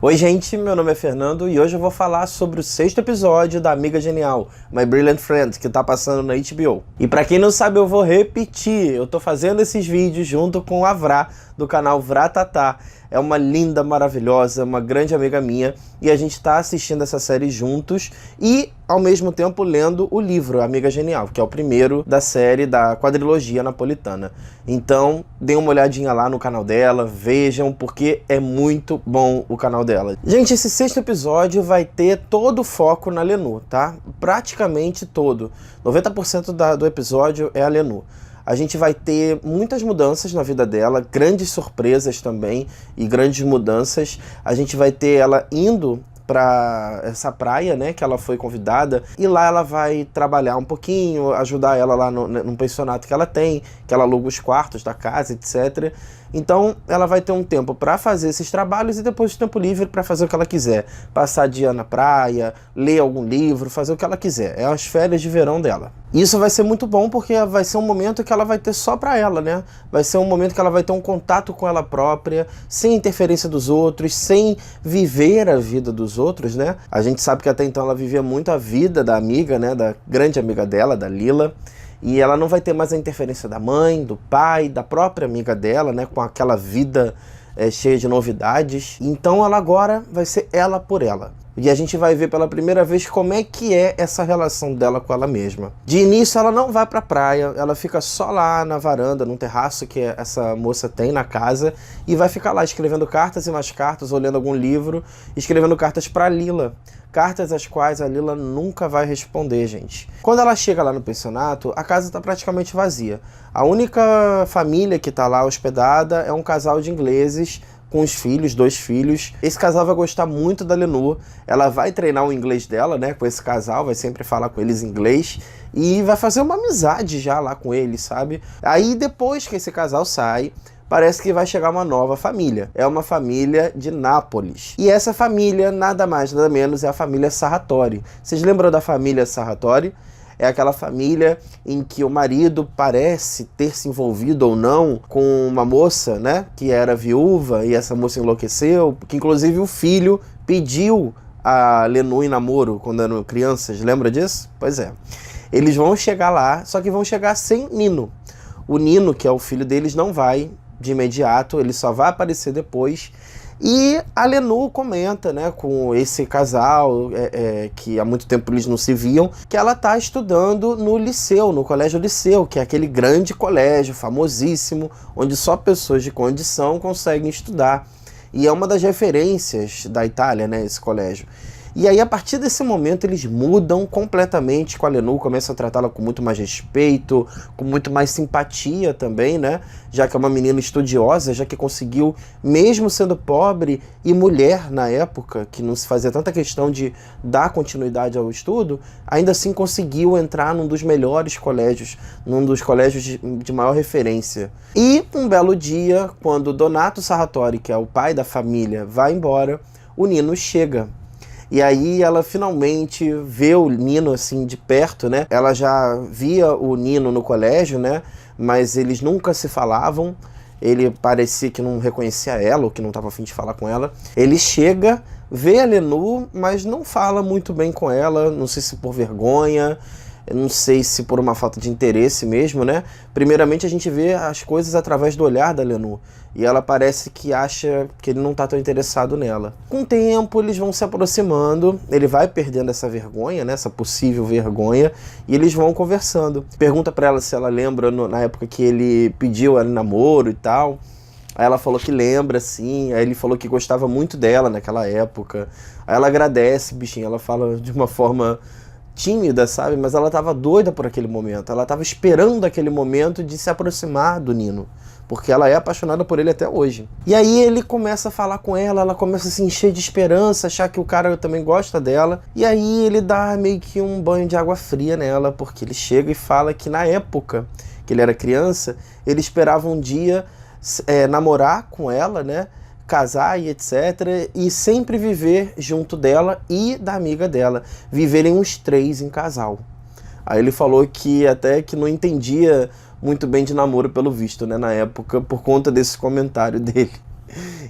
Oi gente, meu nome é Fernando e hoje eu vou falar sobre o 6º episódio da Amiga Genial, My Brilliant Friend, que tá passando na HBO. E pra quem não sabe, eu vou repetir, eu tô fazendo esses vídeos junto com a Vrá, do canal Vratatá. É uma linda, maravilhosa, uma grande amiga minha, e a gente tá assistindo essa série juntos e, ao mesmo tempo, lendo o livro Amiga Genial, que é o primeiro da série da quadrilogia napolitana. Então, deem uma olhadinha lá no canal dela, vejam, porque é muito bom o canal dela. Gente, esse 6º episódio vai ter todo o foco na Lenore, tá? Praticamente todo. 90% do episódio é a Lenore. A gente vai ter muitas mudanças na vida dela, grandes surpresas também e grandes mudanças. A gente vai ter ela indo para essa praia, né, que ela foi convidada, e lá ela vai trabalhar um pouquinho, ajudar ela lá no pensionato que ela tem, que ela aluga os quartos da casa, etc. Então ela vai ter um tempo para fazer esses trabalhos e depois tempo livre para fazer o que ela quiser. Passar dia na praia, ler algum livro, fazer o que ela quiser. É as férias de verão dela. Isso vai ser muito bom porque vai ser um momento que ela vai ter só para ela, né? Vai ser um momento que ela vai ter um contato com ela própria, sem interferência dos outros, sem viver a vida dos outros, né? A gente sabe que até então ela vivia muito a vida da amiga, né? Da grande amiga dela, da Lila. E ela não vai ter mais a interferência da mãe, do pai, da própria amiga dela, né? Com aquela vida cheia de novidades. Então ela agora vai ser ela por ela. E a gente vai ver pela primeira vez como é que é essa relação dela com ela mesma. De início ela não vai pra praia, ela fica só lá na varanda, num terraço que essa moça tem na casa, e vai ficar lá escrevendo cartas e mais cartas, ou lendo algum livro, escrevendo cartas pra Lila. Cartas às quais a Lila nunca vai responder, gente. Quando ela chega lá no pensionato, a casa tá praticamente vazia. A única família que tá lá hospedada é um casal de ingleses, com os filhos, 2 filhos. Esse casal vai gostar muito da Lenore. Ela vai treinar o inglês dela, né, com esse casal, vai sempre falar com eles em inglês e vai fazer uma amizade já lá com eles, sabe? Aí depois que esse casal sai, parece que vai chegar uma nova família. É uma família de Nápoles. E essa família, nada mais, nada menos, é a família Sarratori. Vocês lembram da família Sarratori? É aquela família em que o marido parece ter se envolvido ou não com uma moça, né, que era viúva e essa moça enlouqueceu, que inclusive o filho pediu a Lenore em namoro quando eram crianças, lembra disso? Pois é. Eles vão chegar lá, só que vão chegar sem Nino. O Nino, que é o filho deles, não vai de imediato, ele só vai aparecer depois. E a Lenore comenta, né, com esse casal, que há muito tempo eles não se viam, que ela está estudando no liceu, no colégio Liceu, que é aquele grande colégio, famosíssimo, onde só pessoas de condição conseguem estudar. E é uma das referências da Itália, né, esse colégio. E aí, a partir desse momento, eles mudam completamente com a Lenore, começam a tratá-la com muito mais respeito, com muito mais simpatia também, né? Já que é uma menina estudiosa, já que conseguiu, mesmo sendo pobre e mulher na época, que não se fazia tanta questão de dar continuidade ao estudo, ainda assim conseguiu entrar num dos melhores colégios, num dos colégios de maior referência. E um belo dia, quando Donato Sarratori, que é o pai da família, vai embora, o Nino chega. E aí ela finalmente vê o Nino assim de perto, né? Ela já via o Nino no colégio, né? Mas eles nunca se falavam. Ele parecia que não reconhecia ela, ou que não estava a fim de falar com ela. Ele chega, vê a Lenore, mas não fala muito bem com ela, não sei se por vergonha, não sei se por uma falta de interesse mesmo, né? Primeiramente a gente vê as coisas através do olhar da Lenore. E ela parece que acha que ele não tá tão interessado nela. Com o tempo eles vão se aproximando, ele vai perdendo essa vergonha, né? Essa possível vergonha, e eles vão conversando. Pergunta pra ela se ela lembra na época que ele pediu ela em namoro e tal. Aí ela falou que lembra, sim. Aí ele falou que gostava muito dela naquela época. Aí ela agradece, bichinho. Ela fala de uma forma tímida, sabe? Mas ela tava doida por aquele momento. Ela tava esperando aquele momento de se aproximar do Nino, porque ela é apaixonada por ele até hoje. E aí ele começa a falar com ela começa a se encher de esperança, achar que o cara também gosta dela. E aí ele dá meio que um banho de água fria nela, porque ele chega e fala que na época que ele era criança, ele esperava um dia namorar com ela, né? Casar e etc. E sempre viver junto dela e da amiga dela. Viverem os 3 em casal. Aí ele falou que até que não entendia muito bem de namoro pelo visto, né, na época, por conta desse comentário dele.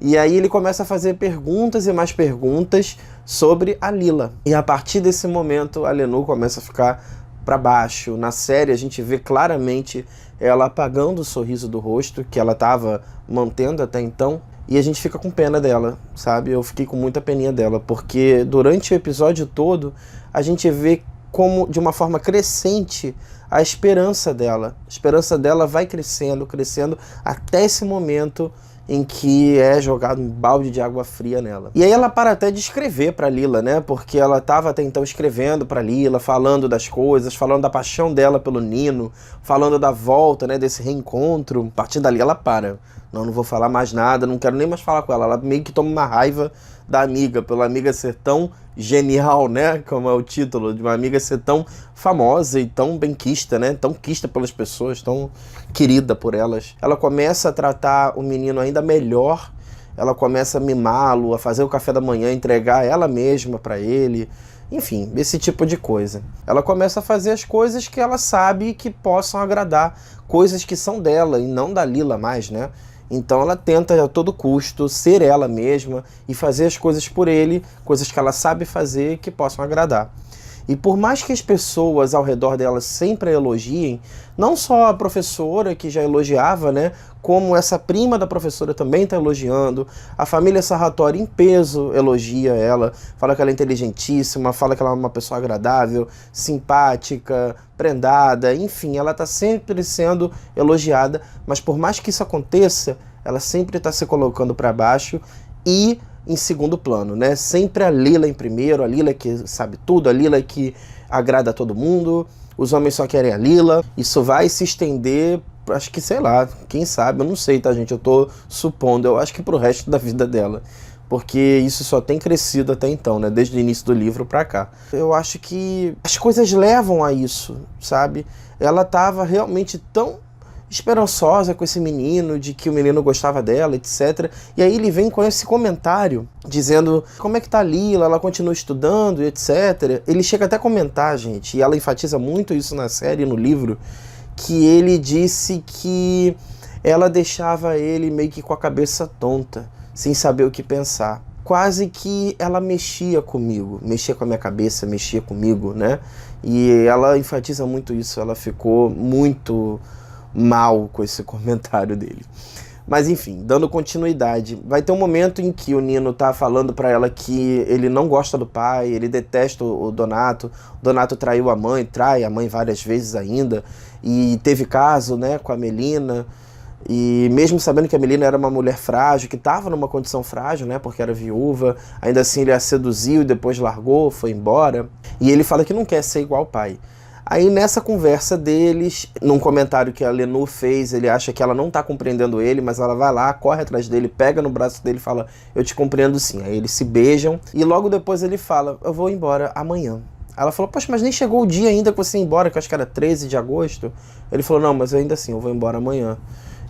E aí ele começa a fazer perguntas e mais perguntas sobre a Lila. E a partir desse momento a Lenore começa a ficar para baixo. Na série a gente vê claramente ela apagando o sorriso do rosto que ela estava mantendo até então. E a gente fica com pena dela, sabe? Eu fiquei com muita peninha dela, porque durante o episódio todo a gente vê como, de uma forma crescente, a esperança dela. A esperança dela vai crescendo, crescendo, até esse momento em que é jogado um balde de água fria nela. E aí ela para até de escrever pra Lila, né? Porque ela estava até então escrevendo pra Lila, falando das coisas, falando da paixão dela pelo Nino, falando da volta, né? Desse reencontro. A partir dali ela para. Não vou falar mais nada, não quero nem mais falar com ela. Ela meio que toma uma raiva da amiga, pela amiga ser tão genial, né? Como é o título, de uma amiga ser tão famosa e tão benquista, né? Tão quista pelas pessoas, tão querida por elas. Ela começa a tratar o menino ainda melhor, ela começa a mimá-lo, a fazer o café da manhã, entregar ela mesma para ele, enfim, esse tipo de coisa. Ela começa a fazer as coisas que ela sabe que possam agradar, coisas que são dela e não da Lila mais, né? Então ela tenta a todo custo ser ela mesma e fazer as coisas por ele, coisas que ela sabe fazer e que possam agradar. E por mais que as pessoas ao redor dela sempre a elogiem, não só a professora que já elogiava, né, como essa prima da professora também está elogiando, a família Sarratori em peso elogia ela, fala que ela é inteligentíssima, fala que ela é uma pessoa agradável, simpática, prendada, enfim, ela está sempre sendo elogiada, mas por mais que isso aconteça, ela sempre está se colocando para baixo e em segundo plano, né? Sempre a Lila em primeiro, a Lila que sabe tudo, a Lila que agrada a todo mundo, os homens só querem a Lila. Isso vai se estender, acho que, sei lá, quem sabe, eu não sei, tá, gente? Eu tô supondo, eu acho que pro resto da vida dela. Porque isso só tem crescido até então, né? Desde o início do livro pra cá. Eu acho que as coisas levam a isso, sabe? Ela tava realmente tão esperançosa com esse menino, de que o menino gostava dela, etc. E aí ele vem com esse comentário, dizendo como é que tá a Lila, ela continua estudando, etc. Ele chega até a comentar, gente, e ela enfatiza muito isso na série e no livro, que ele disse que ela deixava ele meio que com a cabeça tonta, sem saber o que pensar. Quase que ela mexia comigo, mexia com a minha cabeça, mexia comigo, né? E ela enfatiza muito isso, ela ficou muito mal com esse comentário dele. Mas enfim, dando continuidade, vai ter um momento em que o Nino tá falando pra ela que ele não gosta do pai, ele detesta o Donato traiu a mãe, trai a mãe várias vezes ainda, e teve caso, né, com a Melina, e mesmo sabendo que a Melina era uma mulher frágil, que estava numa condição frágil, né, porque era viúva, ainda assim ele a seduziu e depois largou, foi embora, e ele fala que não quer ser igual ao pai. Aí nessa conversa deles, num comentário que a Lenore fez, ele acha que ela não tá compreendendo ele, mas ela vai lá, corre atrás dele, pega no braço dele e fala, eu te compreendo sim. Aí eles se beijam e logo depois ele fala, eu vou embora amanhã. Ela falou, poxa, mas nem chegou o dia ainda que você ia embora, que eu acho que era 13 de agosto. Ele falou, não, mas eu ainda assim, eu vou embora amanhã.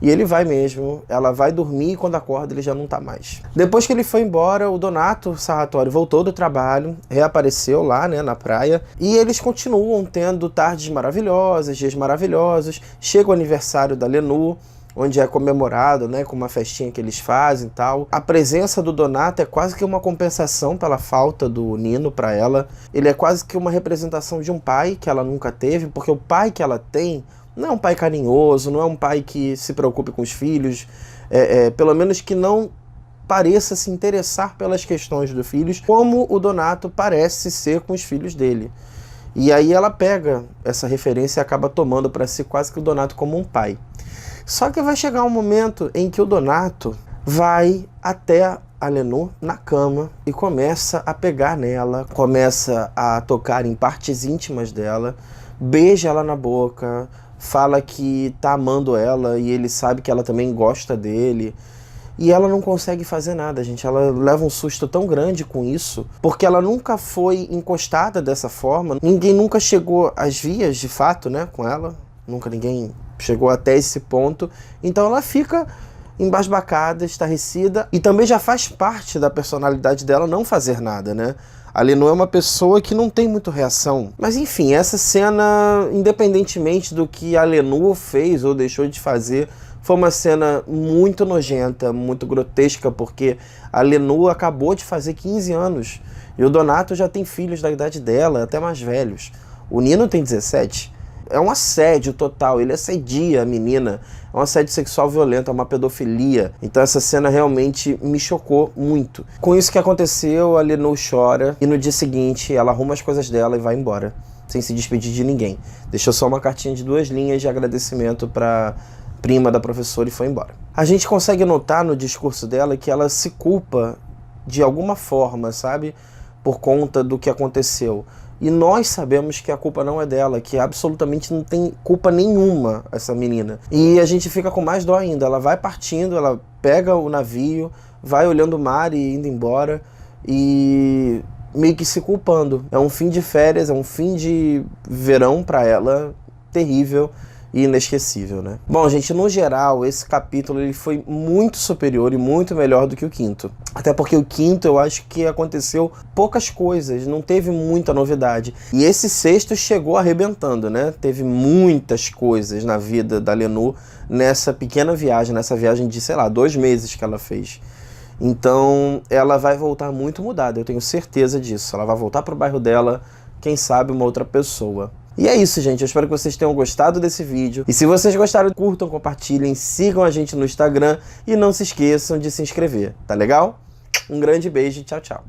E ele vai mesmo, ela vai dormir e quando acorda ele já não tá mais. Depois que ele foi embora, o Donato Sarratori voltou do trabalho, reapareceu lá, né, na praia, e eles continuam tendo tardes maravilhosas, dias maravilhosos. Chega o aniversário da Lenore, onde é comemorado, né, com uma festinha que eles fazem e tal. A presença do Donato é quase que uma compensação pela falta do Nino para ela. Ele é quase que uma representação de um pai que ela nunca teve, porque o pai que ela tem não é um pai carinhoso, não é um pai que se preocupe com os filhos, pelo menos que não pareça se interessar pelas questões dos filhos, como o Donato parece ser com os filhos dele. E aí ela pega essa referência e acaba tomando para si quase que o Donato como um pai. Só que vai chegar um momento em que o Donato vai até a Lenore na cama e começa a pegar nela, começa a tocar em partes íntimas dela, beija ela na boca, fala que tá amando ela e ele sabe que ela também gosta dele. E ela não consegue fazer nada, gente. Ela leva um susto tão grande com isso, porque ela nunca foi encostada dessa forma. Ninguém nunca chegou às vias, de fato, né, com ela. Nunca ninguém chegou até esse ponto. Então ela fica embasbacada, estarrecida. E também já faz parte da personalidade dela não fazer nada, né? A Lenore é uma pessoa que não tem muito reação. Mas enfim, essa cena, independentemente do que a Lenore fez ou deixou de fazer, Foi uma cena muito nojenta, muito grotesca, porque a Lenu acabou de fazer 15 anos. E o Donato já tem filhos da idade dela, até mais velhos. O Nino tem 17. É um assédio total, ele assedia a menina. É um assédio sexual violento, é uma pedofilia. Então essa cena realmente me chocou muito. Com isso que aconteceu, a Lenu chora. E no dia seguinte, ela arruma as coisas dela e vai embora, sem se despedir de ninguém. Deixou só uma cartinha de 2 linhas de agradecimento para prima da professora e foi embora. A gente consegue notar no discurso dela que ela se culpa de alguma forma, sabe? Por conta do que aconteceu. E nós sabemos que a culpa não é dela, que absolutamente não tem culpa nenhuma essa menina. E a gente fica com mais dó ainda. Ela vai partindo, ela pega o navio, vai olhando o mar e indo embora e meio que se culpando. É um fim de férias, é um fim de verão para ela terrível e inesquecível, né? Bom, gente, no geral, esse capítulo ele foi muito superior e muito melhor do que o quinto. Até porque o quinto, eu acho que aconteceu poucas coisas, não teve muita novidade. E esse sexto chegou arrebentando, né? Teve muitas coisas na vida da Lenu nessa pequena viagem, nessa viagem de, sei lá, 2 meses que ela fez. Então, ela vai voltar muito mudada, eu tenho certeza disso. Ela vai voltar pro bairro dela, quem sabe uma outra pessoa. E é isso, gente. Eu espero que vocês tenham gostado desse vídeo. E se vocês gostaram, curtam, compartilhem, sigam a gente no Instagram e não se esqueçam de se inscrever, tá legal? Um grande beijo e tchau, tchau.